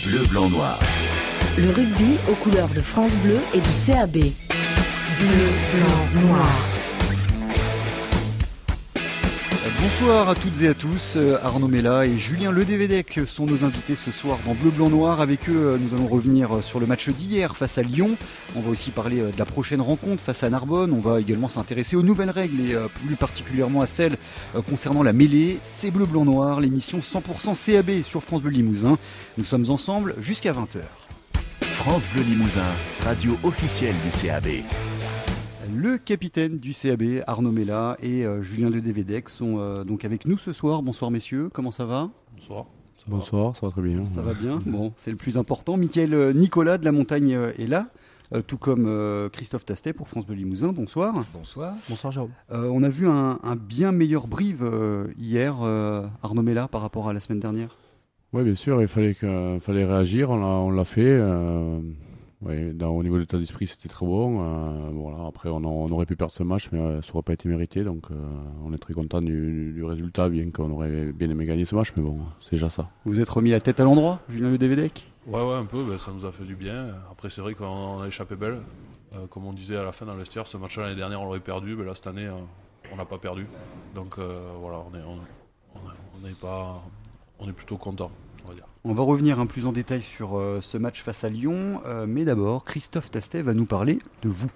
Bleu, blanc, noir. Le rugby aux couleurs de France Bleu et du CAB. Bleu, blanc, noir. Bonsoir à toutes et à tous, Arnaud Mella et Julien Ledévédec sont nos invités ce soir dans Bleu, Blanc, Noir. Avec eux, nous allons revenir sur le match d'hier face à Lyon. On va aussi parler de la prochaine rencontre face à Narbonne. On va également s'intéresser aux nouvelles règles et plus particulièrement à celles concernant la mêlée. C'est Bleu, Blanc, Noir, l'émission 100% CAB sur France Bleu Limousin. Nous sommes ensemble jusqu'à 20h. France Bleu Limousin, radio officielle du CAB. Le capitaine du CAB, Arnaud Mella et Julien Ledévédec sont donc avec nous ce soir. Bonsoir messieurs, comment ça va ? Bonsoir. Bonsoir, ça va très bien. Ça va bien, bon, c'est le plus important. Mickaël Nicolas de la Montagne est là, tout comme Christophe Tastet pour France Bleu Limousin. Bonsoir. Bonsoir. Bonsoir Jérôme. On a vu un bien meilleur Brive hier, Arnaud Mella, par rapport à la semaine dernière. Oui, bien sûr, il fallait réagir, on l'a fait. Au niveau de l'état d'esprit, c'était très bon. Voilà, après, on aurait pu perdre ce match, mais ça n'aurait pas été mérité. Donc, on est très content du résultat, bien qu'on aurait bien aimé gagner ce match. Mais bon, c'est déjà ça. Vous êtes remis la tête à l'endroit, Julien Ledévédec ? Ouais, un peu. Ça nous a fait du bien. Après, c'est vrai qu'on a échappé belle. Comme on disait à la fin dans le vestiaire, ce match-là, l'année dernière, on l'aurait perdu. Mais là, cette année, on n'a pas perdu. Donc, voilà, on est plutôt content, on va dire. On va revenir plus en détail sur ce match face à Lyon, mais d'abord, Christophe Tastet va nous parler de vous.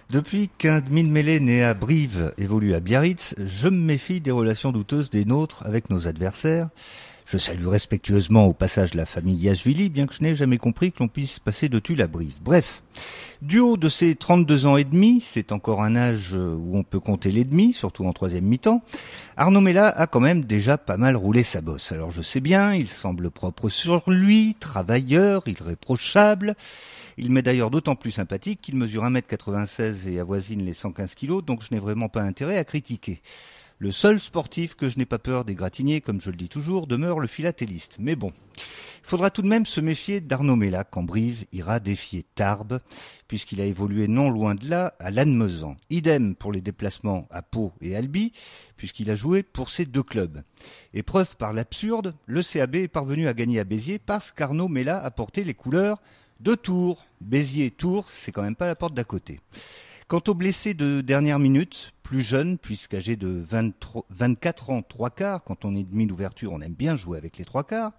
Depuis qu'un demi-de-mêlée né à Brive évolue à Biarritz, je me méfie des relations douteuses des nôtres avec nos adversaires. Je salue respectueusement au passage la famille Yachvili, bien que je n'ai jamais compris que l'on puisse passer de Tulle à Brive. Bref, du haut de ses 32 ans et demi, c'est encore un âge où on peut compter les demi, surtout en troisième mi-temps, Arnaud Mella a quand même déjà pas mal roulé sa bosse. Alors je sais bien, il semble propre sur lui, travailleur, irréprochable. Il m'est d'ailleurs d'autant plus sympathique qu'il mesure 1m96 et avoisine les 115 kg, donc je n'ai vraiment pas intérêt à critiquer. Le seul sportif que je n'ai pas peur d'égratigner, comme je le dis toujours, demeure le philatéliste. Mais bon, il faudra tout de même se méfier d'Arnaud Mella quand Brive ira défier Tarbes, puisqu'il a évolué non loin de là à Lannemezan. Idem pour les déplacements à Pau et Albi, puisqu'il a joué pour ces deux clubs. Et preuve par l'absurde, le CAB est parvenu à gagner à Béziers parce qu'Arnaud Mella a porté les couleurs de Tours. Béziers-Tours, c'est quand même pas la porte d'à côté. Quant aux blessés de dernière minute, plus jeunes, puisqu'âgés de 24 ans, 3/4, quand on est demi d'ouverture, on aime bien jouer avec les 3/4,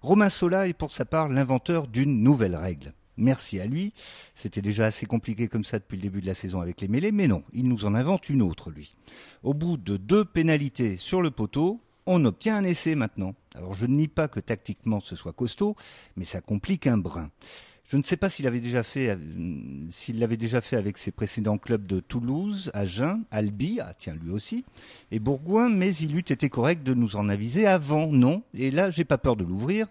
Romain Sola est pour sa part l'inventeur d'une nouvelle règle. Merci à lui, c'était déjà assez compliqué comme ça depuis le début de la saison avec les mêlées, mais non, il nous en invente une autre, lui. Au bout de 2 pénalités sur le poteau, on obtient un essai maintenant. Alors je ne nie pas que tactiquement ce soit costaud, mais ça complique un brin. Je ne sais pas s'il l'avait déjà fait avec ses précédents clubs de Toulouse, Agen, Albi, lui aussi, et Bourgoin, mais il eût été correct de nous en aviser avant, non ? Et là, j'ai pas peur de l'ouvrir.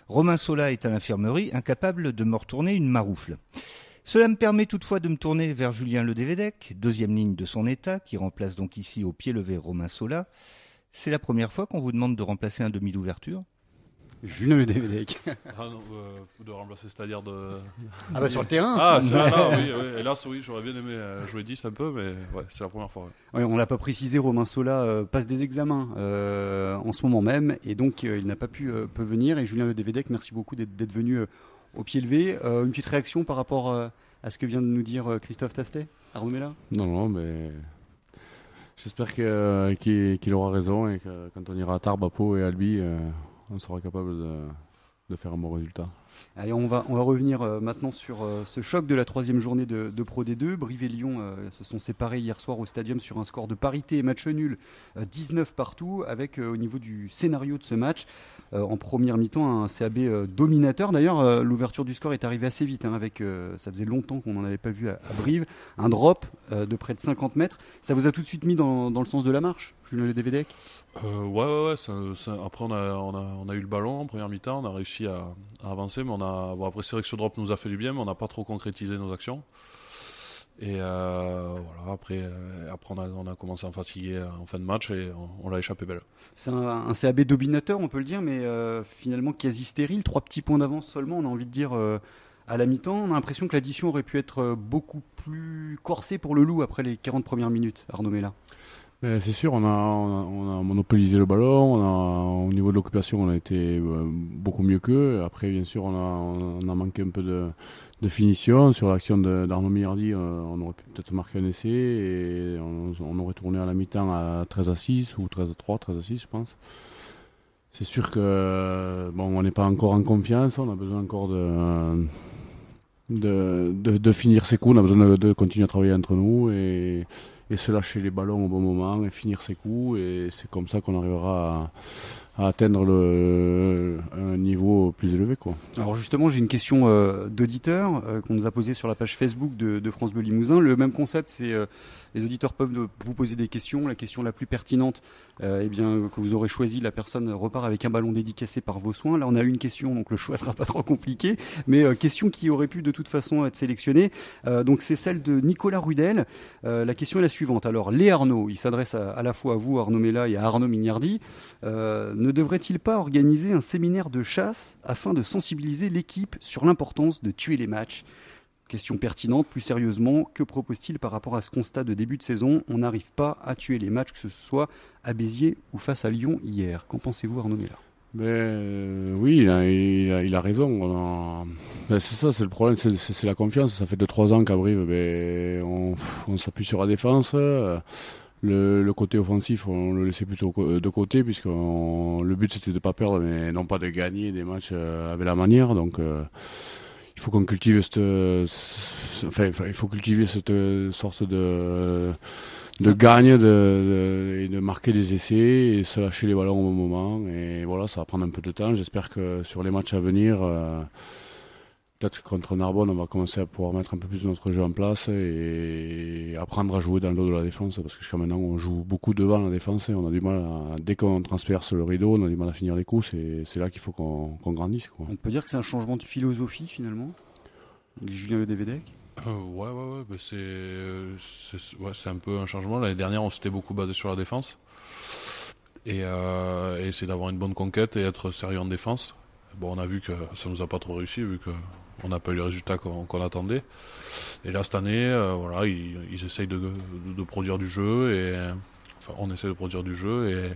Romain Sola est à l'infirmerie, incapable de me retourner une maroufle. Cela me permet toutefois de me tourner vers Julien Ledévédec, deuxième ligne de son état, qui remplace donc ici au pied levé Romain Sola. C'est la première fois qu'on vous demande de remplacer un demi d'ouverture ? Julien Ledévédec. De remplacer, c'est-à-dire de... Ah bah sur le terrain. Ah, c'est là, oui. Hélas, oui, j'aurais bien aimé jouer 10 un peu, mais ouais, c'est la première fois. Ouais. Ouais, on l'a pas précisé, Romain Sola passe des examens en ce moment même, et donc il n'a pas pu venir. Et Julien Ledévédec, merci beaucoup d'être venu au pied levé. Une petite réaction par rapport à ce que vient de nous dire Christophe Tastet, Arnaud Mella ? Non, mais j'espère qu'il aura raison et que quand on ira à Tarbes, à Pau et à Albi, on sera capable de faire un bon résultat. Allez, on va revenir maintenant sur ce choc de la 3e journée de Pro D2. Brive et Lyon se sont séparés hier soir au Stadium sur un score de parité et match nul 19 partout, avec au niveau du scénario de ce match, en première mi-temps, un CAB dominateur. D'ailleurs, l'ouverture du score est arrivée assez vite, avec, ça faisait longtemps qu'on n'en avait pas vu à Brive. Un drop de près de 50 mètres. Ça vous a tout de suite mis dans le sens de la marche, Julien Ledévédec ? Ouais. Après, on a eu le ballon en première mi-temps, on a réussi à avancer, mais après, c'est vrai que ce drop nous a fait du bien, mais on n'a pas trop concrétisé nos actions. Et voilà, après on a commencé à fatiguer en fin de match et on l'a échappé belle. C'est un CAB dominateur, on peut le dire, mais finalement quasi stérile. 3 petits points d'avance seulement, on a envie de dire, à la mi-temps. On a l'impression que l'addition aurait pu être beaucoup plus corsée pour le Loup après les 40 premières minutes, Arnaud Mella. Mais c'est sûr, on a monopolisé le ballon, au niveau de l'occupation, on a été beaucoup mieux qu'eux. Après, bien sûr, on a manqué un peu de finition. Sur l'action d'Arnaud Millardi, on aurait pu peut-être marquer un essai et on aurait tourné à la mi-temps à 13-6 ou 13-3, 13-6, je pense. C'est sûr que on n'est pas encore en confiance, on a besoin encore de finir ses coups, on a besoin de continuer à travailler entre nous et se lâcher les ballons au bon moment et finir ses coups, et c'est comme ça qu'on arrivera à atteindre un niveau plus élevé, quoi. Alors justement, j'ai une question d'auditeur qu'on nous a posée sur la page Facebook de France Bleu Limousin. Le même concept, c'est les auditeurs peuvent vous poser des questions. La question la plus pertinente, que vous aurez choisi, la personne repart avec un ballon dédicacé par vos soins. Là, on a une question, donc le choix sera pas trop compliqué, mais question qui aurait pu de toute façon être sélectionnée. Donc c'est celle de Nicolas Rudel. La question est la suivante. Alors, les Arnaud, il s'adresse à la fois à vous, Arnaud Mella, et à Arnaud Mignardi. Ne devrait-il pas organiser un séminaire de chasse afin de sensibiliser l'équipe sur l'importance de tuer les matchs ? Question pertinente, plus sérieusement, que propose-t-il par rapport à ce constat de début de saison ? On n'arrive pas à tuer les matchs, que ce soit à Béziers ou face à Lyon hier. Qu'en pensez-vous, Arnaud Mella ? Oui, il a raison. C'est ça, c'est le problème, c'est la confiance. Ça fait 2-3 ans qu'à Brive, on s'appuie sur la défense. Le côté offensif, on le laissait plutôt de côté, puisque le but c'était de ne pas perdre, mais non pas de gagner des matchs avec la manière. Donc il faut qu'on cultive il faut cultiver cette sorte de gagne et de marquer des essais et se lâcher les ballons au bon moment. Et voilà, ça va prendre un peu de temps. J'espère que sur les matchs à venir, peut-être que contre Narbonne, on va commencer à pouvoir mettre un peu plus de notre jeu en place et apprendre à jouer dans le dos de la défense, parce que jusqu'à maintenant, on joue beaucoup devant la défense et on a du mal dès qu'on transperce le rideau, on a du mal à finir les coups. C'est là qu'il faut qu'on grandisse, quoi. On peut dire que c'est un changement de philosophie, finalement, Julien Ledevedec ? Ouais, mais c'est un peu un changement. L'année dernière, on s'était beaucoup basé sur la défense et essayer d'avoir une bonne conquête et être sérieux en défense. Bon, on a vu que ça nous a pas trop réussi, vu qu'on n'a pas eu les résultats qu'on attendait. Et là, cette année, ils essayent de produire du jeu, on essaie de produire du jeu, et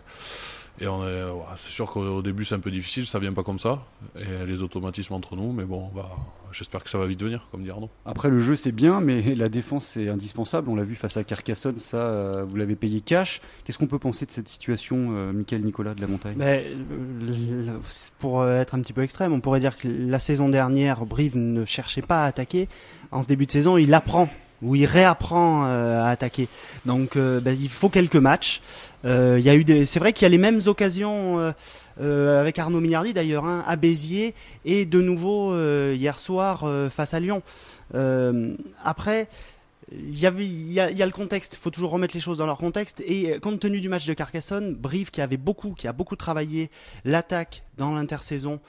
c'est sûr qu'au début c'est un peu difficile, ça vient pas comme ça, et les automatismes entre nous, mais bon, j'espère que ça va vite venir, comme dit Arnaud. Après, le jeu c'est bien, mais la défense c'est indispensable. On l'a vu face à Carcassonne, ça vous l'avez payé cash. Qu'est-ce qu'on peut penser de cette situation, Mickaël Nicolas de la Montagne ? Pour être un petit peu extrême, on pourrait dire que la saison dernière, Brive ne cherchait pas à attaquer. En ce début de saison, il apprend, ou il réapprend à attaquer. Donc il faut quelques matchs. C'est vrai qu'il y a les mêmes occasions avec Arnaud Mignardi d'ailleurs, à Béziers, et de nouveau hier soir face à Lyon. Après, il y a le contexte. Il faut toujours remettre les choses dans leur contexte. Et compte tenu du match de Carcassonne, Brive qui a beaucoup travaillé l'attaque dans l'intersaison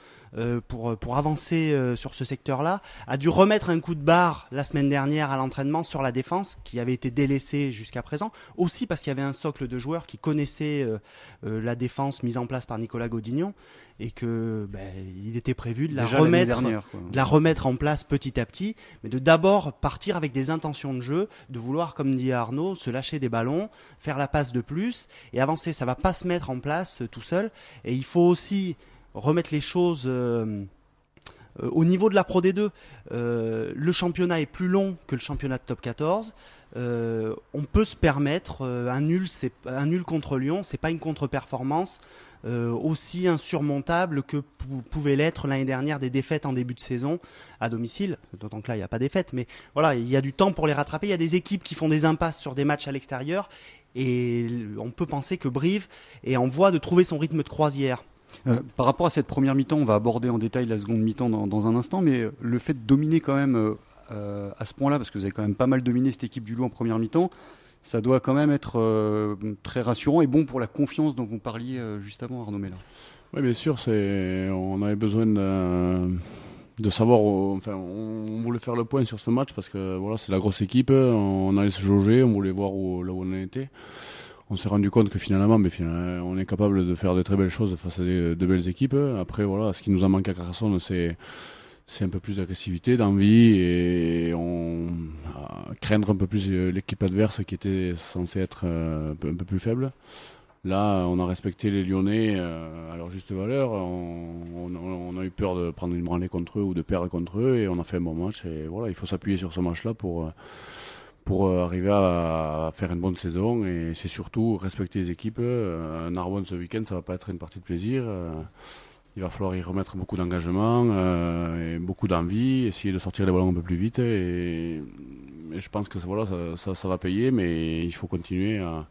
pour avancer sur ce secteur-là, a dû remettre un coup de barre la semaine dernière à l'entraînement sur la défense qui avait été délaissée jusqu'à présent, aussi parce qu'il y avait un socle de joueurs qui connaissaient la défense mise en place par Nicolas Godignon, et que il était prévu de la remettre en place petit à petit, mais de d'abord partir avec des intentions de jeu, de vouloir, comme dit Arnaud, se lâcher des ballons, faire la passe de plus et avancer. Ça va pas se mettre en place tout seul, et il faut aussi remettre les choses au niveau de la Pro D2. Le championnat est plus long que le championnat de top 14. On peut se permettre un nul contre Lyon, c'est pas une contre-performance aussi insurmontable que pouvait l'être l'année dernière des défaites en début de saison à domicile, d'autant que là il n'y a pas de défaite, mais voilà, il y a du temps pour les rattraper. Il y a des équipes qui font des impasses sur des matchs à l'extérieur, et on peut penser que Brive est en voie de trouver son rythme de croisière. Par rapport à cette première mi-temps, on va aborder en détail la seconde mi-temps dans un instant, mais le fait de dominer quand même à ce point-là, parce que vous avez quand même pas mal dominé cette équipe du Loup en première mi-temps, ça doit quand même être très rassurant et bon pour la confiance dont vous parliez juste avant, Arnaud Mella. Oui, bien sûr, on avait besoin de savoir, on voulait faire le point sur ce match, parce que voilà, c'est la grosse équipe, on allait se jauger, on voulait voir là où on était. On s'est rendu compte que finalement, on est capable de faire de très belles choses face à de belles équipes. Après, voilà, ce qui nous a manqué à Carcassonne, c'est c'est un peu plus d'agressivité, d'envie et craindre un peu plus l'équipe adverse qui était censée être un peu plus faible. Là, on a respecté les Lyonnais à leur juste valeur. On a eu peur de prendre une branlée contre eux ou de perdre contre eux et on a fait un bon match. Et voilà, il faut s'appuyer sur ce match-là pour arriver à faire une bonne saison. Et c'est surtout respecter les équipes. Narbonne ce week-end, ça va pas être une partie de plaisir. Il va falloir y remettre beaucoup d'engagement et beaucoup d'envie, essayer de sortir les ballons un peu plus vite. Et je pense que voilà, ça va payer, mais il faut continuer à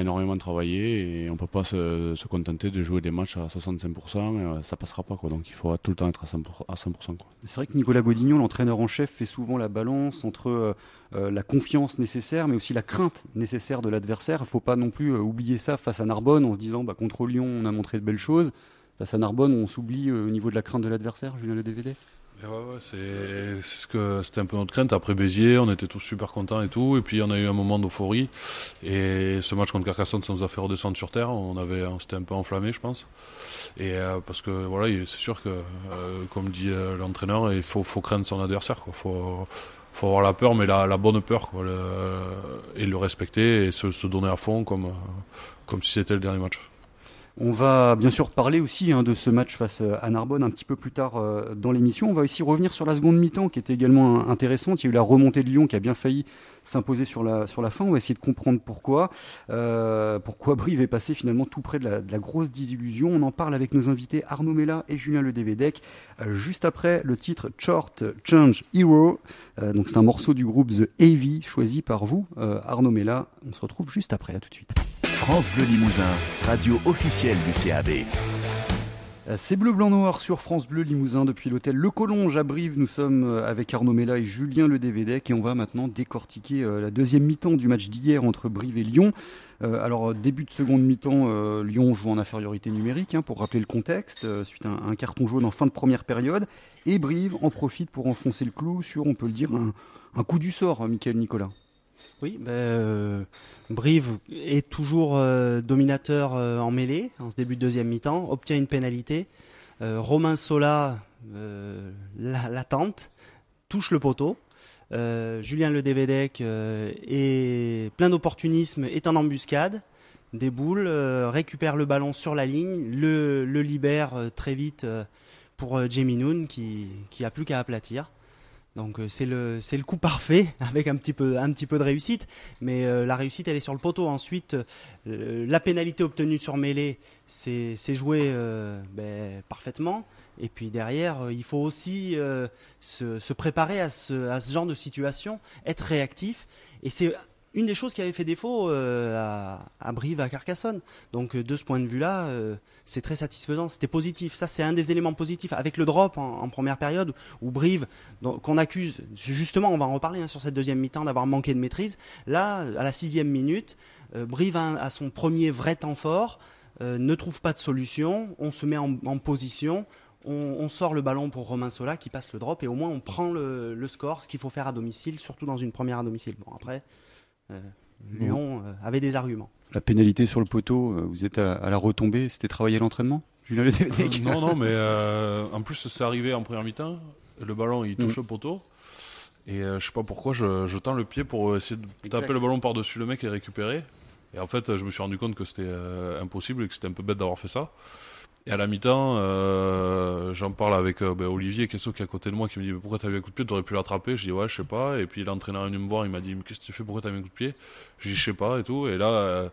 énormément travailler et on peut pas se contenter de jouer des matchs à 65%, ça passera pas quoi. Donc il faut tout le temps être à 100%. Quoi. C'est vrai que Nicolas Godignon, l'entraîneur en chef, fait souvent la balance entre la confiance nécessaire mais aussi la crainte nécessaire de l'adversaire. Il faut pas non plus oublier ça face à Narbonne en se disant contre Lyon on a montré de belles choses. Face à Narbonne on s'oublie au niveau de la crainte de l'adversaire, Julien Ledevede. C'était un peu notre crainte. Après Béziers, on était tous super contents et tout. Et puis on a eu un moment d'euphorie. Et ce match contre Carcassonne, ça nous a fait redescendre sur terre. On s'était un peu enflammé, je pense. Et parce que voilà, c'est sûr que, comme dit l'entraîneur, il faut craindre son adversaire. Quoi. Faut avoir la peur, mais la bonne peur, quoi, et le respecter et se donner à fond comme si c'était le dernier match. On va bien sûr parler aussi de ce match face à Narbonne un petit peu plus tard dans l'émission. On va aussi revenir sur la seconde mi-temps qui était également intéressante. Il y a eu la remontée de Lyon qui a bien failli s'imposer sur la fin. On va essayer de comprendre pourquoi Brive est passé finalement tout près de la grosse désillusion. On en parle avec nos invités Arnaud Mella et Julien Ledevede juste après le titre Short Change Hero. Donc c'est un morceau du groupe The Heavy choisi par vous, Arnaud Mella. On se retrouve juste après, à tout de suite. France Bleu Limousin, radio officielle du CAB. C'est Bleu, Blanc, Noir sur France Bleu Limousin depuis l'hôtel Le Collonge à Brive. Nous sommes avec Arnaud Mella et Julien Ledevede et on va maintenant décortiquer la deuxième mi-temps du match d'hier entre Brive et Lyon. Alors début de seconde mi-temps, Lyon joue en infériorité numérique pour rappeler le contexte, suite à un carton jaune en fin de première période. Et Brive en profite pour enfoncer le clou sur, on peut le dire, un coup du sort, Mickaël Nicolas. Oui, Brive est toujours dominateur en mêlée en ce début de deuxième mi-temps, obtient une pénalité. Romain Sola la tente, touche le poteau. Julien Ledevede est plein d'opportunisme, est en embuscade, déboule, récupère le ballon sur la ligne, le libère très vite pour Jamie Noon qui a plus qu'à aplatir. Donc c'est le coup parfait avec un petit peu de réussite, mais la réussite elle est sur le poteau. Ensuite la pénalité obtenue sur mêlée c'est joué parfaitement. Et puis derrière il faut aussi se préparer à ce genre de situation, être réactif. Et c'est une des choses qui avait fait défaut à Brive, à Carcassonne. Donc de ce point de vue-là, c'est très satisfaisant, c'était positif. Ça, c'est un des éléments positifs. Avec le drop en première période, où Brive, qu'on accuse, justement, on va en reparler sur cette deuxième mi-temps, d'avoir manqué de maîtrise. Là, à la 6e minute, Brive a son premier vrai temps fort, ne trouve pas de solution, on se met en position, on sort le ballon pour Romain Sola qui passe le drop et au moins on prend le score, ce qu'il faut faire à domicile, surtout dans une première à domicile. Bon, après... Lyon avait des arguments. La pénalité sur le poteau, vous êtes à la retombée, c'était travailler l'entraînement, Julien Ledevede? Non, mais en plus c'est arrivé en première mi-temps, le ballon il touche le poteau, et je sais pas pourquoi je tends le pied pour essayer de taper le ballon par-dessus le mec et récupérer, et en fait je me suis rendu compte que c'était impossible et que c'était un peu bête d'avoir fait ça. Et à la mi-temps, j'en parle avec Olivier Quesso qui est à côté de moi, qui me dit mais pourquoi t'as eu un coup de pied, t'aurais pu l'attraper. Je dis ouais, je sais pas. Et puis l'entraîneur est venu me voir, il m'a dit mais qu'est-ce que tu fais, pourquoi t'as mis un coup de pied? Je dis je sais pas et tout. Et là,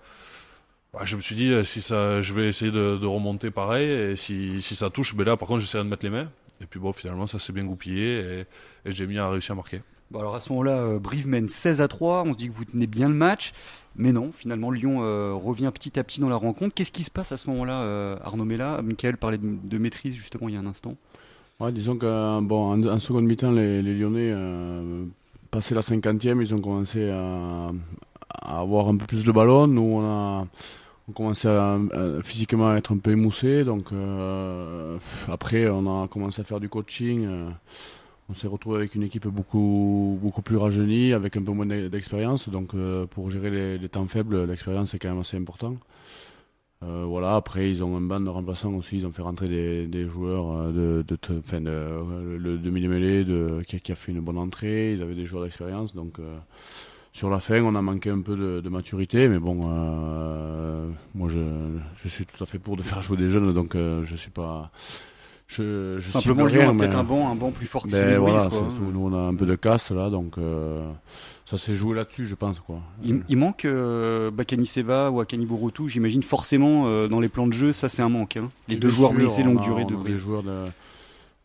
je me suis dit je vais essayer de remonter pareil. Et si ça touche, là par contre j'essaierai de mettre les mains. Et puis finalement ça s'est bien goupillé et Jamie a réussi à marquer. Bon, alors à ce moment-là, Brive mène 16-3, on se dit que vous tenez bien le match, mais non, finalement Lyon revient petit à petit dans la rencontre. Qu'est-ce qui se passe à ce moment-là, Arnaud Mella? Mickaël parlait de maîtrise justement il y a un instant. Ouais, disons qu'en seconde mi-temps, les Lyonnais, passé la 50e, ils ont commencé à avoir un peu plus de ballon. Nous, on commençait à physiquement être un peu émoussé, donc après on a commencé à faire du coaching. On s'est retrouvé avec une équipe beaucoup plus rajeunie, avec un peu moins d'expérience. Donc pour gérer les temps faibles, l'expérience est quand même assez important. Voilà, après ils ont un banc de remplaçants aussi, ils ont fait rentrer des joueurs le demi-mêlée qui a fait une bonne entrée, ils avaient des joueurs d'expérience, donc sur la fin on a manqué un peu de maturité, mais bon, moi je suis tout à fait pour de faire jouer des jeunes, donc je suis pas... Je Simplement Lyon a peut-être un banc plus fort que celui de voilà, Brive, quoi. nous on a un peu de casse là, donc ça s'est joué là-dessus, je pense, quoi. Il manque Bakani Seva ou Akani Borotou, j'imagine forcément dans les plans de jeu, ça c'est un manque. Hein. Les deux joueurs blessés longue durée de Brive.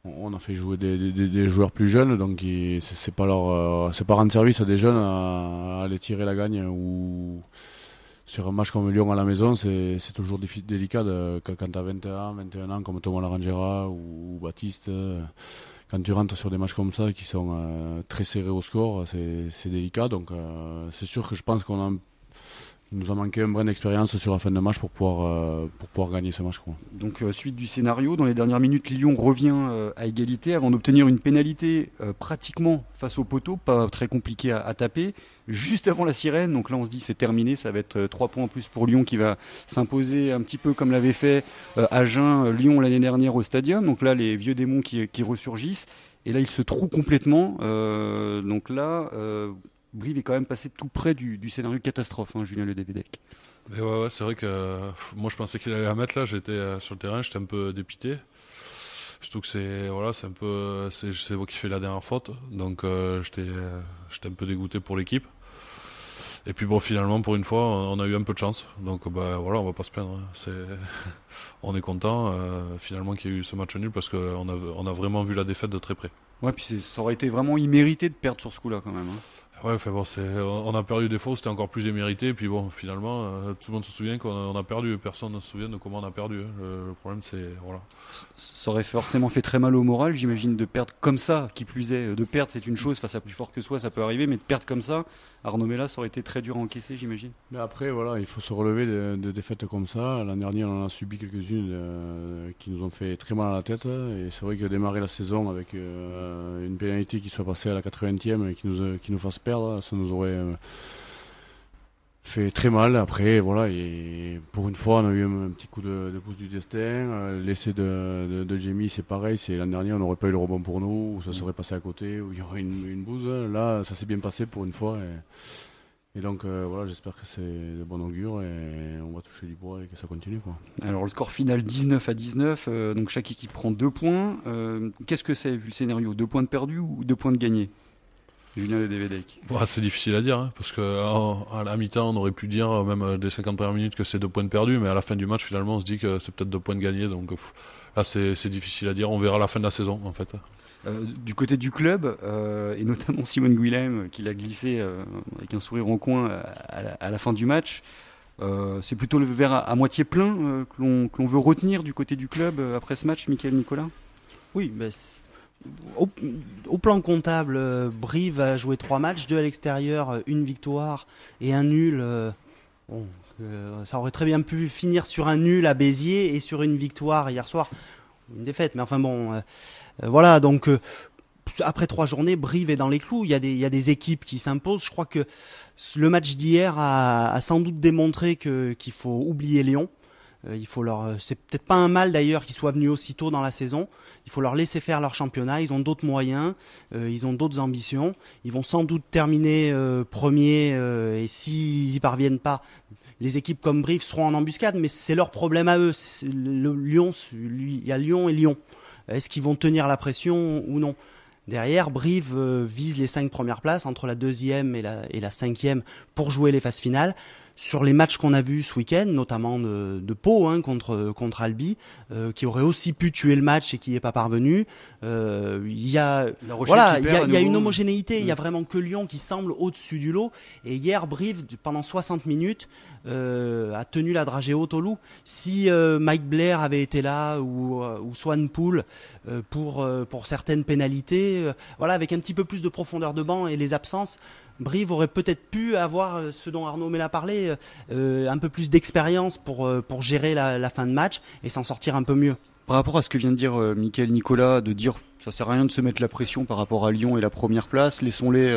On a fait jouer des joueurs plus jeunes, donc c'est pas rendre service à des jeunes à aller tirer la gagne, ou sur un match comme Lyon à la maison, c'est toujours délicat quand tu as 21 ans comme Thomas Larangera ou Baptiste. Quand tu rentres sur des matchs comme ça qui sont très serrés au score, c'est délicat. Donc c'est sûr que je pense il nous a manqué un brin d'expérience sur la fin de match pour pouvoir gagner ce match, quoi. Donc suite du scénario, dans les dernières minutes, Lyon revient à égalité avant d'obtenir une pénalité pratiquement face au poteau, pas très compliqué à taper, juste avant la sirène. Donc là on se dit c'est terminé, ça va être 3 points en plus pour Lyon qui va s'imposer un petit peu comme l'avait fait Agen, Lyon l'année dernière au Stadium. Donc là les vieux démons qui ressurgissent, et là ils se trouent complètement. Donc là... Brive est quand même passé tout près du scénario catastrophe, hein, Julien Ledebedec. Mais ouais, c'est vrai que moi je pensais qu'il allait la mettre là, j'étais sur le terrain, j'étais un peu dépité. Surtout que c'est moi qui fais la dernière faute, donc j'étais un peu dégoûté pour l'équipe. Et puis bon, finalement pour une fois on a eu un peu de chance, donc voilà, on va pas se plaindre. On est content finalement qu'il y ait eu ce match nul parce qu'on a vraiment vu la défaite de très près. Ouais, puis ça aurait été vraiment immérité de perdre sur ce coup-là quand même. Hein. Ouais, enfin bon, on a perdu des fois, c'était encore plus immérité. Et puis bon, finalement, tout le monde se souvient qu'on a perdu. Personne ne se souvient de comment on a perdu. Hein. Le problème, c'est voilà. Ça aurait forcément fait très mal au moral, j'imagine, de perdre comme ça. Qui plus est, de perdre, c'est une chose face à plus fort que soi, ça peut arriver, mais de perdre comme ça, Arnaud Mella, ça aurait été très dur à encaisser, j'imagine. Mais après, voilà, il faut se relever de défaites comme ça. L'année dernière, on en a subi quelques-unes qui nous ont fait très mal à la tête. Et c'est vrai que démarrer la saison avec une pénalité qui soit passée à la 80e et qui nous fasse perdre, ça nous aurait fait très mal. Après, voilà, et pour une fois, on a eu un petit coup de pouce du destin. L'essai de Jamie, c'est pareil. C'est l'année dernière, on n'aurait pas eu le rebond pour nous, ou ça serait passé à côté, ou il y aurait une bouse. Là, ça s'est bien passé pour une fois. Et donc, voilà, j'espère que c'est de bon augure et on va toucher du bois et que ça continue, quoi. Alors, le score final 19-19, donc chaque équipe prend 2 points. Qu'est-ce que c'est, vu le scénario? 2 points de perdus ou 2 points de gagnés? Julien Ledebedec. C'est difficile à dire, hein, parce qu'à la mi-temps, on aurait pu dire, même des 50 premières minutes, que c'est 2 points de perdus, mais à la fin du match, finalement, on se dit que c'est peut-être 2 points de gagnés. Donc là, c'est difficile à dire. On verra à la fin de la saison, en fait. Du côté du club, et notamment Simone Guilhem, qui l'a glissé avec un sourire en coin à la fin du match, c'est plutôt le verre à moitié plein que l'on veut retenir du côté du club après ce match, Mickaël Nicolas? Oui, au plan comptable, Brive a joué 3 matchs, 2 à l'extérieur, 1 victoire et 1 nul. Ça aurait très bien pu finir sur un nul à Béziers et sur une victoire hier soir. Une défaite, mais enfin bon, voilà, donc après 3 journées, Brive est dans les clous. Il y a des équipes qui s'imposent. Je crois que le match d'hier a sans doute démontré qu'il faut oublier Lyon. C'est peut-être pas un mal d'ailleurs qu'ils soient venus aussitôt dans la saison. Il faut leur laisser faire leur championnat. Ils ont d'autres moyens, ils ont d'autres ambitions. Ils vont sans doute terminer premiers et s'ils y parviennent pas, les équipes comme Brive seront en embuscade, mais c'est leur problème à eux. Il y a Lyon et Lyon. Est-ce qu'ils vont tenir la pression ou non? Derrière, Brive vise les 5 premières places entre la 2e et la 5e pour jouer les phases finales. Sur les matchs qu'on a vus ce week-end, notamment de Pau contre Albi, qui aurait aussi pu tuer le match et qui n'y est pas parvenu, il y a une homogénéité. Il y a vraiment que Lyon qui semble au-dessus du lot. Et hier, Brive, pendant 60 minutes, a tenu la dragée haute au loup. Si Mike Blair avait été là ou Swan Poole pour certaines pénalités, avec un petit peu plus de profondeur de banc et les absences, Brive aurait peut-être pu avoir ce dont Arnaud Mella parlait, un peu plus d'expérience pour gérer la fin de match et s'en sortir un peu mieux. Par rapport à ce que vient de dire Mickaël Nicolas, de dire ça sert à rien de se mettre la pression par rapport à Lyon et la première place, laissons-les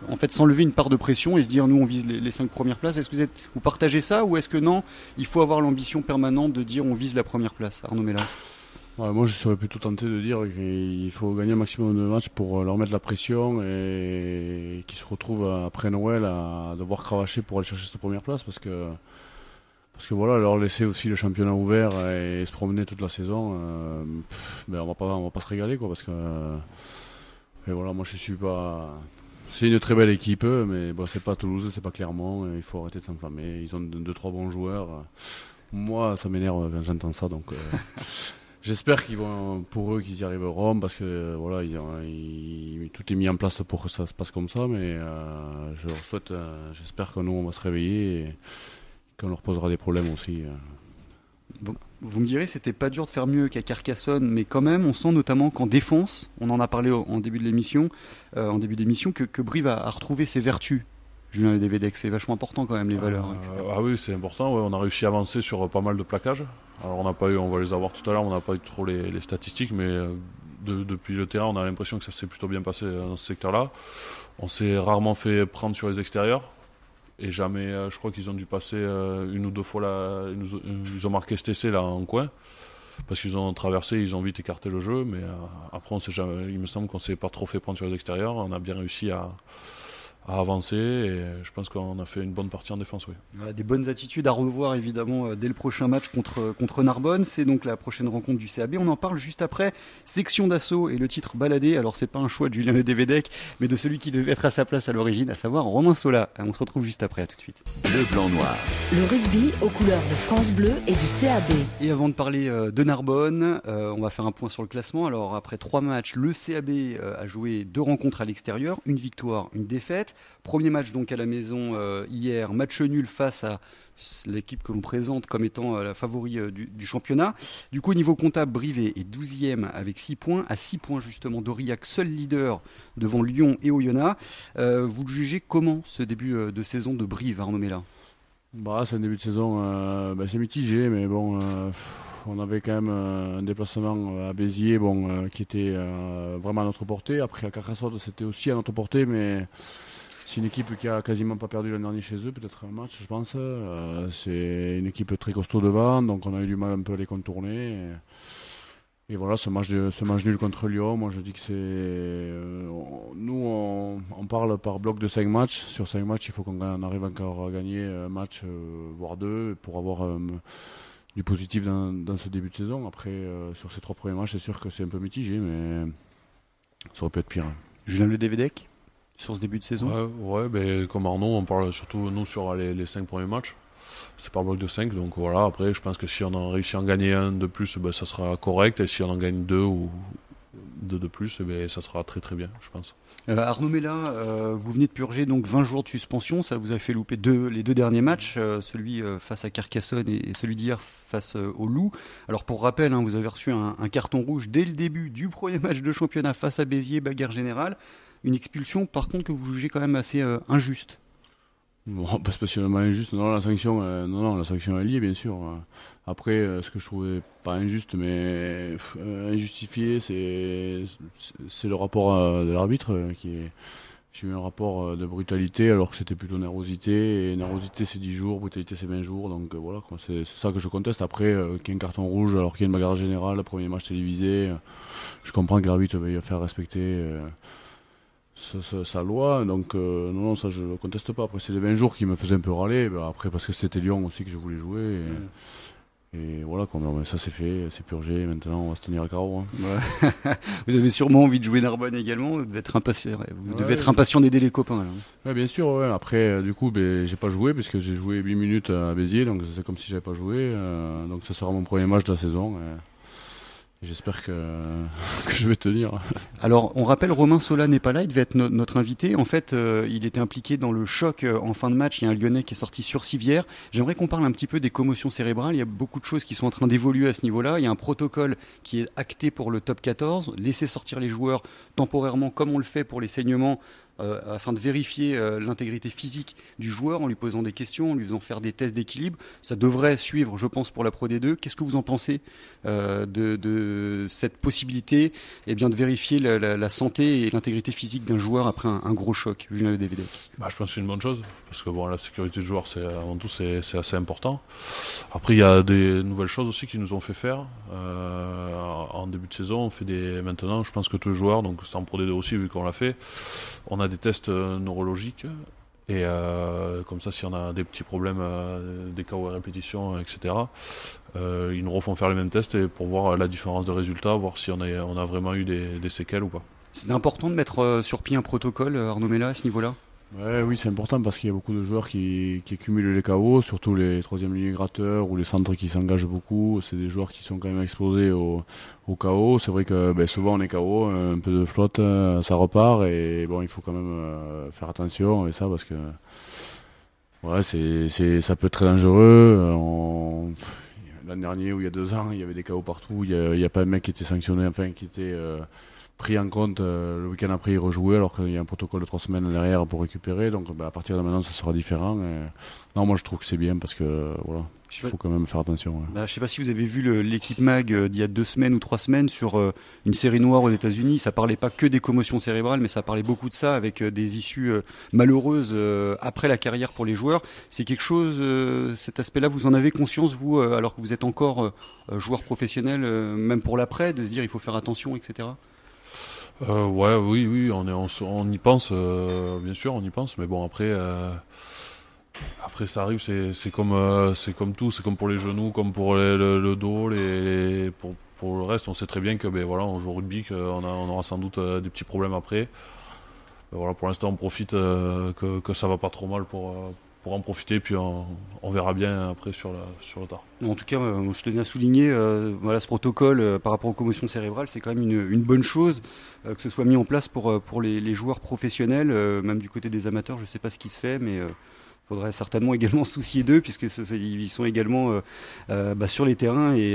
en fait s'enlever une part de pression et se dire nous on vise les 5 premières places. Est-ce que vous partagez ça ou est-ce que non, il faut avoir l'ambition permanente de dire on vise la première place? Arnaud Mella. Ouais, moi je serais plutôt tenté de dire qu'il faut gagner un maximum de matchs pour leur mettre la pression et qu'ils se retrouvent après Noël à devoir cravacher pour aller chercher cette première place parce que voilà, leur laisser aussi le championnat ouvert et se promener toute la saison, on va pas se régaler quoi parce que et voilà, moi je suis pas. C'est une très belle équipe, mais bon, c'est pas Toulouse, c'est pas Clermont, il faut arrêter de s'enflammer. Ils ont 2-3 bons joueurs. Moi, ça m'énerve quand j'entends ça, donc j'espère pour eux qu'ils y arriveront, parce que voilà, tout est mis en place pour que ça se passe comme ça, mais je leur souhaite, j'espère que nous on va se réveiller et qu'on leur posera des problèmes aussi. Bon, vous me direz, c'était pas dur de faire mieux qu'à Carcassonne, mais quand même, on sent notamment qu'en défense, on en a parlé en début de l'émission, que Brive a retrouvé ses vertus. Julien Ledevedec, c'est vachement important quand même, les valeurs, etc. Ah oui, c'est important. Ouais, on a réussi à avancer sur pas mal de plaquages. Alors on va les avoir tout à l'heure, on n'a pas eu trop les statistiques, mais depuis le terrain, on a l'impression que ça s'est plutôt bien passé dans ce secteur-là. On s'est rarement fait prendre sur les extérieurs. Et jamais, je crois qu'ils ont dû passer une ou deux fois là, ils ont marqué cet essai là en coin, parce qu'ils ont traversé, ils ont vite écarté le jeu, mais après il me semble qu'on s'est pas trop fait prendre sur les extérieurs, on a bien réussi à avancer et je pense qu'on a fait une bonne partie en défense. Oui. Voilà, des bonnes attitudes à revoir évidemment dès le prochain match contre Narbonne. C'est donc la prochaine rencontre du CAB. On en parle juste après. Section d'assaut et le titre baladé. Alors c'est pas un choix de Julien Ledevedec, mais de celui qui devait être à sa place à l'origine, à savoir Romain Sola. On se retrouve juste après, à tout de suite. Le blanc-noir. Le rugby aux couleurs de France Bleu et du CAB. Et avant de parler de Narbonne, on va faire un point sur le classement. Alors après 3 matchs, le CAB a joué 2 rencontres à l'extérieur, une victoire, une défaite. Premier match donc à la maison hier, match nul face à l'équipe que l'on présente comme étant la favori du championnat. Du coup, au niveau comptable, Brive est 12e avec 6 points, à 6 points justement d'Aurillac, seul leader devant Lyon et Oyonnax. Vous le jugez comment ce début de saison de Brive, Arnaud Mella? C'est un début de saison, c'est mitigé, mais bon, on avait quand même un déplacement à Béziers qui était vraiment à notre portée. Après à Carcassonne, c'était aussi à notre portée, mais c'est une équipe qui a quasiment pas perdu l'an dernier chez eux, peut-être un match, je pense. C'est une équipe très costaud devant, donc on a eu du mal un peu à les contourner. Et voilà, ce match nul contre Lyon, moi je dis que c'est... nous, on parle par bloc de 5 matchs. Sur 5 matchs, il faut qu'on arrive encore à gagner un match, voire 2, pour avoir du positif dans ce début de saison. Après, sur ces 3 premiers matchs, c'est sûr que c'est un peu mitigé, mais ça aurait pu être pire. Julien Ledevedec sur ce début de saison? Ouais, comme Arnaud, on parle surtout nous sur les 5 premiers matchs. C'est par bloc de 5, donc voilà. Après, je pense que si on a réussi à en gagner un de plus, ça sera correct. Et si on en gagne 2 ou 2 de plus, ça sera très très bien, je pense. Arnaud Mella, vous venez de purger donc 20 jours de suspension. Ça vous a fait louper les 2 derniers matchs, celui face à Carcassonne et celui d'hier face au Loup. Alors pour rappel, vous avez reçu un carton rouge dès le début du premier match de championnat face à Béziers, bagarre générale. Une expulsion, par contre, que vous jugez quand même assez injuste. Bon, pas spécialement injuste. Non, la sanction est liée, bien sûr. Après, ce que je trouvais pas injuste, mais injustifié, c'est le rapport de l'arbitre j'ai eu un rapport de brutalité alors que c'était plutôt nervosité. Et nervosité, c'est 10 jours, brutalité, c'est 20 jours. Donc voilà, quoi. C'est ça que je conteste. Après, qu'il y ait un carton rouge alors qu'il y a une bagarre générale, le premier match télévisé, je comprends que l'arbitre veuille faire respecter sa loi, donc non, ça je ne conteste pas. Après, c'est les 20 jours qui me faisaient un peu râler, après parce que c'était Lyon aussi que je voulais jouer, et voilà, ça c'est fait, c'est purgé, maintenant on va se tenir à carreau. Ouais. Vous avez sûrement envie de jouer Narbonne également, vous devez être impatient d'aider les copains. Ouais, bien sûr, ouais. Après, du coup, j'ai pas joué, puisque j'ai joué 8 minutes à Béziers, donc c'est comme si j'avais pas joué, donc ça sera mon premier match de la saison. J'espère que je vais tenir. Alors, on rappelle, Romain Sola n'est pas là, il devait être notre invité. En fait, il était impliqué dans le choc en fin de match. Il y a un Lyonnais qui est sorti sur civière. J'aimerais qu'on parle un petit peu des commotions cérébrales. Il y a beaucoup de choses qui sont en train d'évoluer à ce niveau-là. Il y a un protocole qui est acté pour le top 14. Laisser sortir les joueurs temporairement, comme on le fait pour les saignements, afin de vérifier l'intégrité physique du joueur en lui posant des questions, en lui faisant faire des tests d'équilibre. Ça devrait suivre, je pense, pour la Pro D2. Qu'est-ce que vous en pensez de cette possibilité de vérifier la santé et l'intégrité physique d'un joueur après un gros choc, Julien Ledévédec? Je pense que c'est une bonne chose, parce que la sécurité du joueur, avant tout, c'est assez important. Après, il y a des nouvelles choses aussi qui nous ont fait faire. En début de saison, maintenant, je pense que tous les joueurs, donc c'est en Pro D2 aussi, vu qu'on l'a fait, on a des tests neurologiques. Et comme ça, si on a des petits problèmes, des KO à répétition, etc., ils nous refont faire les mêmes tests pour voir la différence de résultats, voir si on a vraiment eu des séquelles ou pas. C'est important de mettre sur pied un protocole, Arnaud Mella, à ce niveau-là? Oui, c'est important parce qu'il y a beaucoup de joueurs qui cumulent les KO, surtout les troisième lignes gratteurs ou les centres qui s'engagent beaucoup. C'est des joueurs qui sont quand même exposés au KO. C'est vrai que souvent on est KO, un peu de flotte, ça repart et il faut quand même faire attention et ça parce que ça peut être très dangereux. L'an dernier ou il y a 2 ans, il y avait des KO partout. Il y a pas un mec qui était sanctionné, qui était pris en compte le week-end après il rejouait alors qu'il y a un protocole de 3 semaines derrière pour récupérer, donc à partir de maintenant ça sera différent. Non, moi je trouve que c'est bien parce que il faut quand même faire attention. Je sais pas si vous avez vu l'équipe MAG d'il y a 2 semaines ou 3 semaines sur une série noire aux États-Unis. Ça parlait pas que des commotions cérébrales, mais ça parlait beaucoup de ça avec des issues malheureuses après la carrière pour les joueurs. C'est quelque chose, cet aspect-là, vous en avez conscience, vous, alors que vous êtes encore joueur professionnel, même pour l'après, de se dire il faut faire attention, etc. Oui, on y pense, bien sûr, on y pense, mais bon, après ça arrive, c'est comme tout, c'est comme pour les genoux, comme pour le dos, pour le reste, on sait très bien que on joue au rugby, qu'on aura sans doute des petits problèmes après. Pour l'instant, on profite que ça va pas trop mal pour en profiter, puis on verra bien après sur le tard. En tout cas, je tenais à souligner, ce protocole par rapport aux commotions cérébrales, c'est quand même une bonne chose que ce soit mis en place pour les joueurs professionnels, même du côté des amateurs. Je ne sais pas ce qui se fait, mais il faudrait certainement également se soucier d'eux, puisque ils sont également sur les terrains et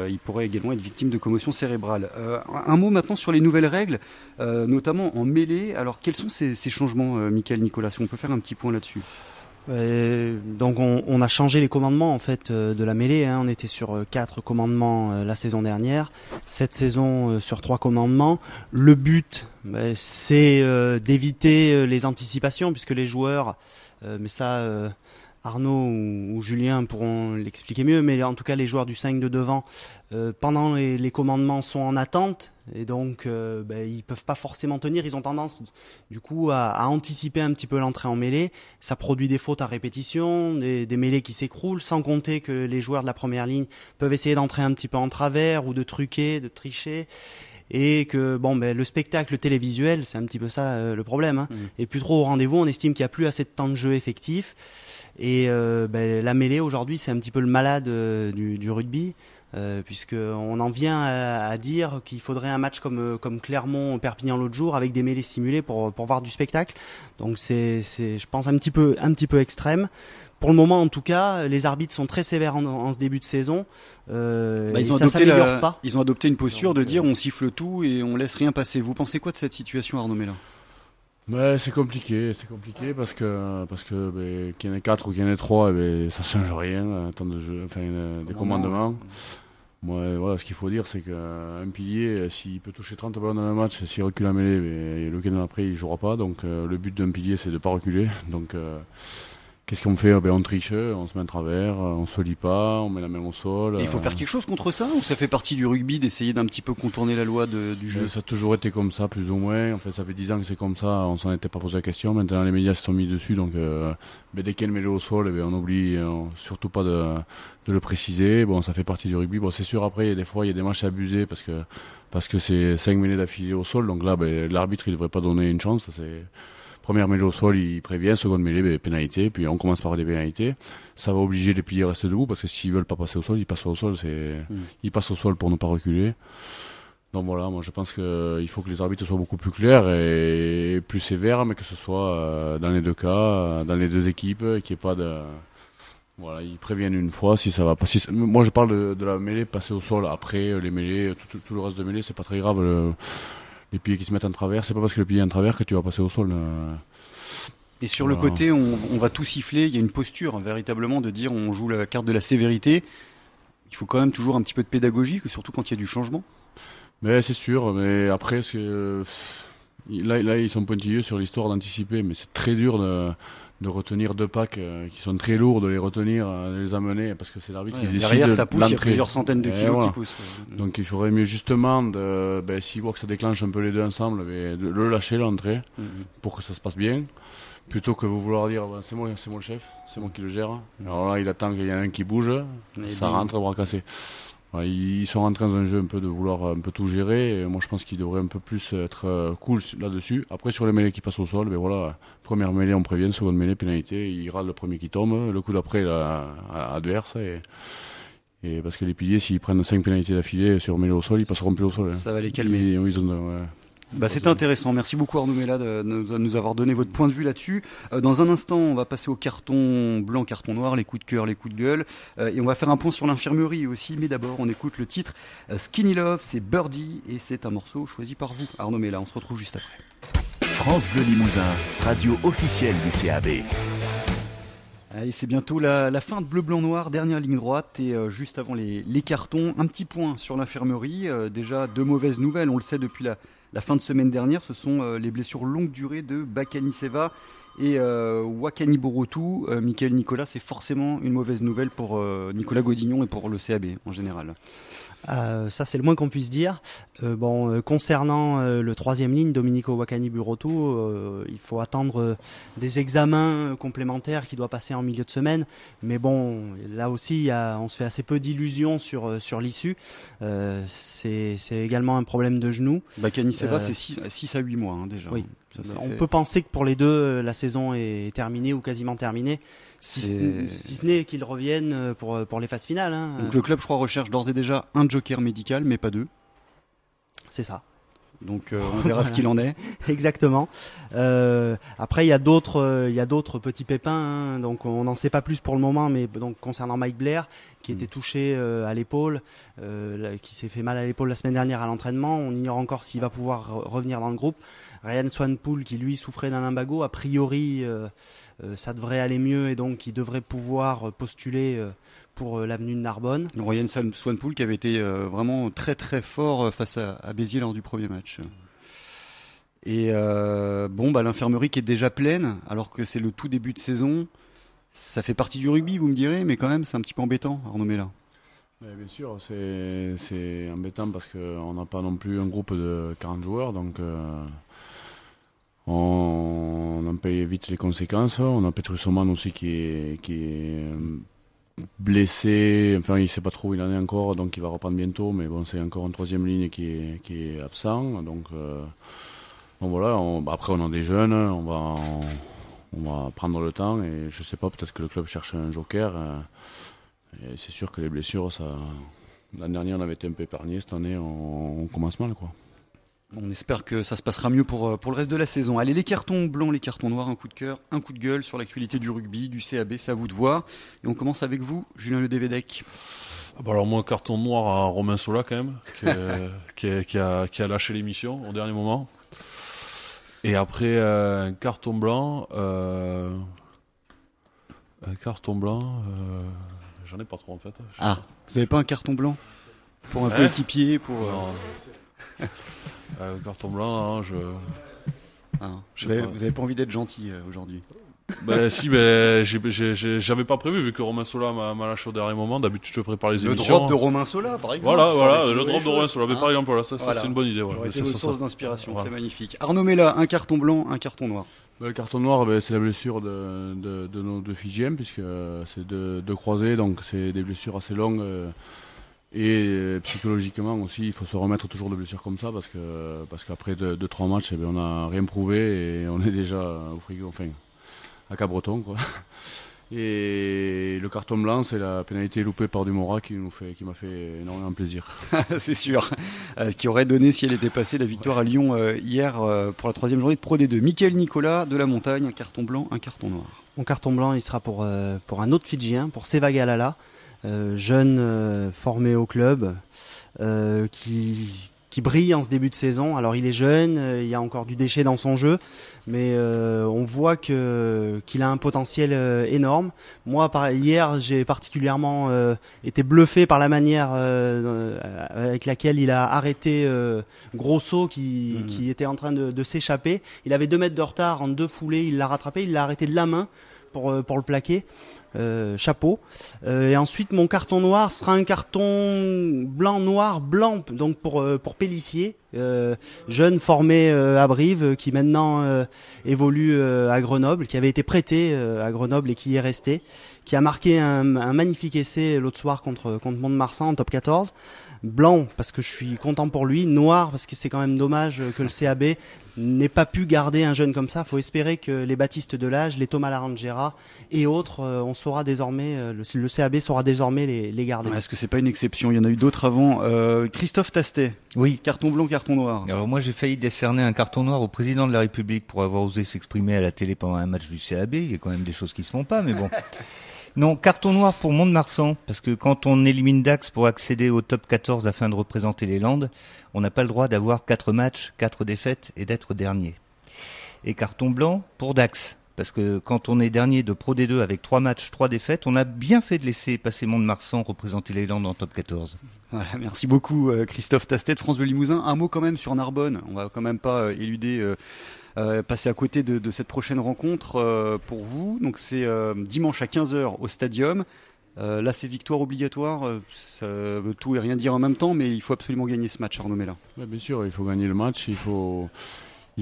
ils pourraient également être victimes de commotions cérébrales. Un mot maintenant sur les nouvelles règles, notamment en mêlée. Alors, quels sont ces changements, Michael Nicolas? On peut faire un petit point là-dessus. Donc on a changé les commandements en fait de la mêlée. On était sur 4 commandements la saison dernière. Cette saison sur 3 commandements. Le but, c'est d'éviter les anticipations, puisque les joueurs, mais ça Arnaud ou Julien pourront l'expliquer mieux, mais en tout cas les joueurs du 5 de devant, pendant les commandements sont en attente, et donc ils peuvent pas forcément tenir. Ils ont tendance du coup à anticiper un petit peu l'entrée en mêlée. Ça produit des fautes à répétition, des mêlées qui s'écroulent, sans compter que les joueurs de la première ligne peuvent essayer d'entrer un petit peu en travers ou de truquer, de tricher. Et que le spectacle télévisuel, c'est un petit peu ça le problème, et plus trop au rendez-vous. On estime qu'il n'y a plus assez de temps de jeu effectif, et la mêlée aujourd'hui c'est un petit peu le malade du rugby, puisque on en vient à dire qu'il faudrait un match comme Clermont-Perpignan l'autre jour avec des mêlées simulées pour voir du spectacle. Donc c'est je pense un petit peu extrême. Pour le moment, en tout cas, les arbitres sont très sévères en ce début de saison. Ils ont adopté une posture de dire on siffle tout et on laisse rien passer. Vous pensez quoi de cette situation, Arnaud Mella? C'est compliqué parce que qu'il y en ait 4 ou qu'il y en ait 3, ça change rien, temps de jeu, des commandements. Moi, ce qu'il faut dire, c'est qu'un pilier, s'il peut toucher 30 ballons dans un match, s'il recule en mêlée, le week-end après, il jouera pas. Donc le but d'un pilier, c'est de pas reculer. Donc qu'est-ce qu'on fait? On triche, on se met en travers, on se lit pas, on met la main au sol. Et il faut faire quelque chose contre ça, ou ça fait partie du rugby d'essayer d'un petit peu contourner la loi du jeu? Ça a toujours été comme ça, plus ou moins. En fait, ça fait 10 ans que c'est comme ça, on s'en était pas posé la question. Maintenant, les médias se sont mis dessus, donc dès qu'il y a une mêlée au sol, on oublie surtout pas de le préciser. Ça fait partie du rugby. C'est sûr, après, des fois, il y a des matchs abusés parce que c'est 5 mêlées d'affilée au sol, donc là, l'arbitre, il devrait pas donner une chance. Première mêlée au sol, il prévient, seconde mêlée, pénalité, puis on commence par des pénalités. Ça va obliger les piliers à rester debout, parce que s'ils veulent pas passer au sol, ils passent pas au sol, ils passent au sol pour ne pas reculer. Donc voilà, moi je pense qu'il faut que les arbitres soient beaucoup plus clairs et plus sévères, mais que ce soit dans les deux cas, dans les deux équipes, qu'il n'y ait pas de... Voilà, ils préviennent une fois si ça va pas. Moi je parle de la mêlée passée au sol, après les mêlées, tout le reste de mêlée, c'est pas très grave. les piliers qui se mettent en travers, c'est pas parce que le pilier est en travers que tu vas passer au sol. Et sur le côté, on va tout siffler. Il y a une posture véritablement de dire on joue la carte de la sévérité. Il faut quand même toujours un petit peu de pédagogie, surtout quand il y a du changement. Mais c'est sûr, mais après, là ils sont pointilleux sur l'histoire d'anticiper, mais c'est très dur de retenir 2 packs qui sont très lourds, de les retenir, de les amener, parce que c'est l'arbitre qui décide derrière, ça pousse, il y a l'entrée. plusieurs centaines de kilos qui poussent. Donc il faudrait mieux justement, s'il voit que ça déclenche un peu les deux ensemble, de le lâcher l'entrée pour que ça se passe bien, plutôt que vous vouloir dire c'est moi le chef, c'est moi qui le gère. Alors là il attend qu'il y en ait un qui bouge, ça rentre, bras cassé. Ils sont rentrés dans un jeu un peu de vouloir un peu tout gérer, et moi je pense qu'ils devraient un peu plus être cool là-dessus. Après sur les mêlées qui passent au sol, première mêlée on prévient, seconde mêlée pénalité, il râle le premier qui tombe, le coup d'après adverse, et parce que les piliers s'ils prennent 5 pénalités d'affilée sur mêlée au sol, ils passeront plus au sol. Ça va les calmer. C'était intéressant. Merci beaucoup Arnaud Mella de nous avoir donné votre point de vue là-dessus. Dans un instant, on va passer au carton blanc, carton noir, les coups de cœur, les coups de gueule. Et on va faire un point sur l'infirmerie aussi. Mais d'abord, on écoute le titre Skinny Love, c'est Birdie et c'est un morceau choisi par vous. Arnaud Mella, on se retrouve juste après. France Bleu Limousin, radio officielle du CAB. Allez, c'est bientôt la fin de Bleu, Blanc, Noir, dernière ligne droite et juste avant les cartons, un petit point sur l'infirmerie. Déjà 2 mauvaises nouvelles, on le sait depuis la fin de semaine dernière, ce sont les blessures longue durée de Bakani Seva et Wakani Borotou. Michael Nicolas, c'est forcément une mauvaise nouvelle pour Nicolas Godignon et pour le CAB en général. Ça c'est le moins qu'on puisse dire. Concernant le 3e ligne, Domenico Wakani Borotou, il faut attendre des examens complémentaires qui doivent passer en milieu de semaine. Mais bon, là aussi, on se fait assez peu d'illusions sur l'issue. C'est également un problème de genou. Bakani Seva, c'est 6 à 8 mois déjà. Oui. On peut penser que pour les deux, la saison est terminée ou quasiment terminée, si ce n'est qu'ils reviennent pour les phases finales. Donc le club, je crois, recherche d'ores et déjà un joker médical, mais pas 2. C'est ça. Donc on verra ce qu'il en est. Exactement. Après il y a d'autres petits pépins, donc on n'en sait pas plus pour le moment, mais donc concernant Mike Blair qui était touché à l'épaule, qui s'est fait mal à l'épaule la semaine dernière à l'entraînement, on ignore encore s'il va pouvoir revenir dans le groupe. Ryan Swanepoel qui lui souffrait d'un lumbago, a priori ça devrait aller mieux et donc il devrait pouvoir postuler pour l'avenue de Narbonne. Ryan Swanepoel qui avait été vraiment très très fort face à Béziers lors du premier match. Et l'infirmerie qui est déjà pleine alors que c'est le tout début de saison, ça fait partie du rugby vous me direz, mais quand même c'est un petit peu embêtant Arnaud Mella. Bien sûr, c'est embêtant parce qu'on n'a pas non plus un groupe de 40 joueurs, donc on en paye vite les conséquences. On a Petrussoman aussi qui est blessé, enfin il sait pas trop où il en est encore, donc il va reprendre bientôt, mais bon c'est encore une 3e ligne qui est absent, donc voilà. Après on a des jeunes, on va prendre le temps et je sais pas, peut-être que le club cherche un joker. Et c'est sûr que les blessures, l'année dernière on avait été un peu épargné, cette année on commence mal quoi. On espère que ça se passera mieux pour le reste de la saison. Allez, les cartons blancs, les cartons noirs, un coup de cœur, un coup de gueule sur l'actualité du rugby, du CAB, c'est à vous de voir. Et on commence avec vous, Julien Ledévédec. Alors moi, carton noir à Romain Sola quand même, qui a lâché l'émission au dernier moment. Et après, un carton blanc, j'en ai pas trop en fait. Vous n'avez pas un carton blanc pour un coéquipier pour carton blanc, vous avez pas envie d'être gentil aujourd'hui. Si, j'avais pas prévu vu que Romain Sola m'a lâché au dernier moment. D'habitude, je prépare les émissions. Le drop de Romain Sola, par exemple. Voilà, le drop de Romain Sola. Mais par exemple, voilà, ça c'est une bonne idée. J'aurais été votre source d'inspiration, c'est magnifique. Arnaud Mella, un carton blanc, un carton noir. Le carton noir, c'est la blessure de nos 2 Fidjiens, puisque c'est deux croisés, donc c'est des blessures assez longues. Et psychologiquement aussi, il faut se remettre toujours de blessures comme ça parce qu'après 2-3 matchs, on n'a rien prouvé et on est déjà au frigo, enfin à Cabreton quoi. Et le carton blanc, c'est la pénalité loupée par Dumora qui m'a fait énormément plaisir. C'est sûr, qui aurait donné si elle était passée la victoire à Lyon hier pour la 3e journée de Pro D2. Michael Nicolas de la Montagne, un carton blanc, un carton noir. Mon carton blanc, il sera pour un autre Fidjien, pour Seva Galala. Jeune formé au club, qui qui brille en ce début de saison. Alors il est jeune, il y a encore du déchet dans son jeu, mais on voit qu'il a un potentiel énorme. Moi, hier, j'ai particulièrement été bluffé par la manière avec laquelle il a arrêté Grosso qui était en train de s'échapper. Il avait 2 mètres de retard en 2 foulées, il l'a rattrapé, il l'a arrêté de la main pour le plaquer. Chapeau. Et ensuite, mon carton noir sera un carton blanc, donc pour Pélissier, jeune formé à Brive, qui maintenant évolue à Grenoble, qui avait été prêté à Grenoble et qui y est resté, qui a marqué un magnifique essai l'autre soir contre Mont-de-Marsan en top 14. Blanc parce que je suis content pour lui, noir parce que c'est quand même dommage que le CAB n'ait pas pu garder un jeune comme ça. Faut espérer que les Baptiste Delage, les Thomas Larangera et autres, on saura désormais, le CAB saura désormais les garder. Est-ce que c'est pas une exception? Il y en a eu d'autres avant. Christophe Tastet. Oui. Carton blanc, carton noir. Alors moi j'ai failli décerner un carton noir au président de la République pour avoir osé s'exprimer à la télé pendant un match du CAB. Il y a quand même des choses qui se font pas, mais bon. Non, carton noir pour Mont-de-Marsan, parce que quand on élimine Dax pour accéder au top 14 afin de représenter les Landes, on n'a pas le droit d'avoir 4 matchs, 4 défaites et d'être dernier. Et carton blanc pour Dax, parce que quand on est dernier de Pro D2 avec 3 matchs, 3 défaites, on a bien fait de laisser passer Mont-de-Marsan représenter les Landes en top 14. Voilà, merci beaucoup Christophe Tastet de France Bleu Limousin. Un mot quand même sur Narbonne, on va quand même pas éluder... passer à côté de cette prochaine rencontre pour vous. Donc c'est dimanche à 15h au Stadium. Là c'est victoire obligatoire, ça veut tout et rien dire en même temps, mais il faut absolument gagner ce match, Arnaud Mella. Ouais, bien sûr, il faut gagner le match, il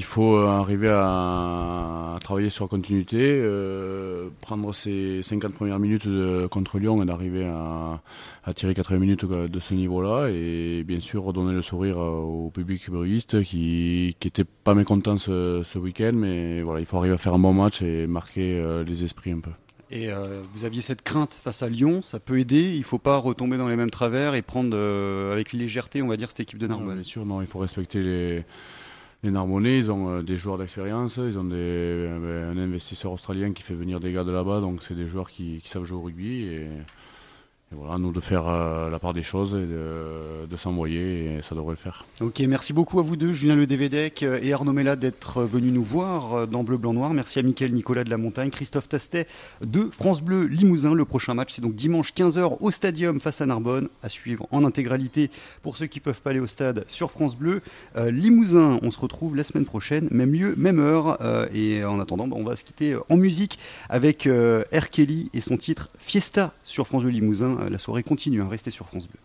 faut arriver à travailler sur la continuité, prendre ces 50 premières minutes contre Lyon et d'arriver à tirer 80 minutes de ce niveau-là et bien sûr redonner le sourire au public bruiste qui était pas mécontent ce week-end, mais voilà, il faut arriver à faire un bon match et marquer les esprits un peu. Et vous aviez cette crainte face à Lyon, ça peut aider, il ne faut pas retomber dans les mêmes travers et prendre avec légèreté, on va dire, cette équipe de Narbonne. Non, bien sûr, non, il faut respecter les Narbonnais, ils ont des joueurs d'expérience, ils ont un investisseur australien qui fait venir des gars de là-bas, donc c'est des joueurs qui savent jouer au rugby et voilà, nous de faire la part des choses et de s'envoyer et ça devrait le faire. Ok, merci beaucoup à vous deux, Julien Ledevedec et Arnaud Mella d'être venus nous voir dans Bleu Blanc Noir. Merci à Mickaël Nicolas de la Montagne, Christophe Tastet de France Bleu Limousin. Le prochain match c'est donc dimanche 15h au Stadium face à Narbonne, à suivre en intégralité pour ceux qui ne peuvent pas aller au stade sur France Bleu Limousin. On se retrouve la semaine prochaine, même lieu, même heure et en attendant on va se quitter en musique avec R. Kelly et son titre Fiesta sur France Bleu Limousin. La soirée continue, restez sur France Bleu.